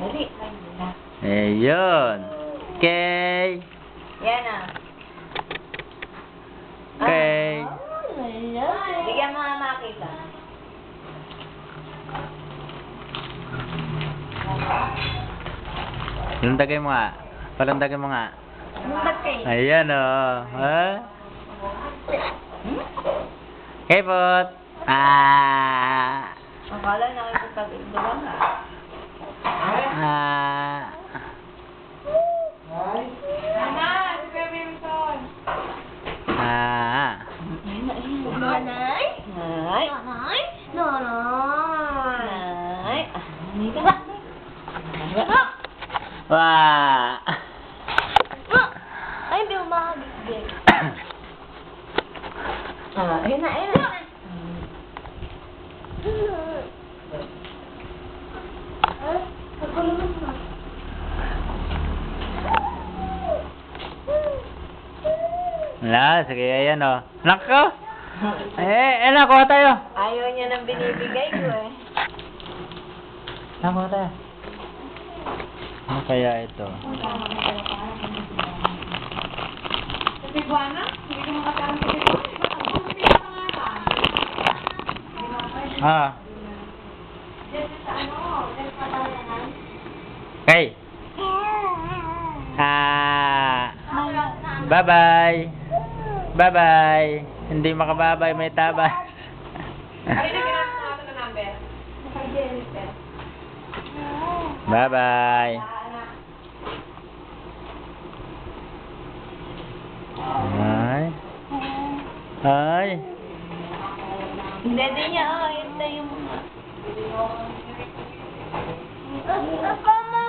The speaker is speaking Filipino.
Dali. Ayun. Okay. Yan na. Okay. Bigyan mo nga makita. Palundagay mo nga. Palundagay mo nga. Ayan o. Ha? Okay, pot. Akala nakikipag-igduwa nga. Nanay? Nay. Nanay? Nanay? Nay. Wah. Ay, hindi umahagig. Ayun na, ayun na. Wala, sige, ayan o. Nako! Nakuha tayo. Ayaw niya nang binibigay ko eh. Nakuha tayo. Ano kaya ito? Tiguana? Hindi ko makasarang sa Ah. Okay. Bye-bye. Bye-bye. Hindi makababay, may tabas. Ay, nagkinasa natin ang number. Bye-bye. Ay. Ay. Hindi din niya, ito yung mga. Ako mo.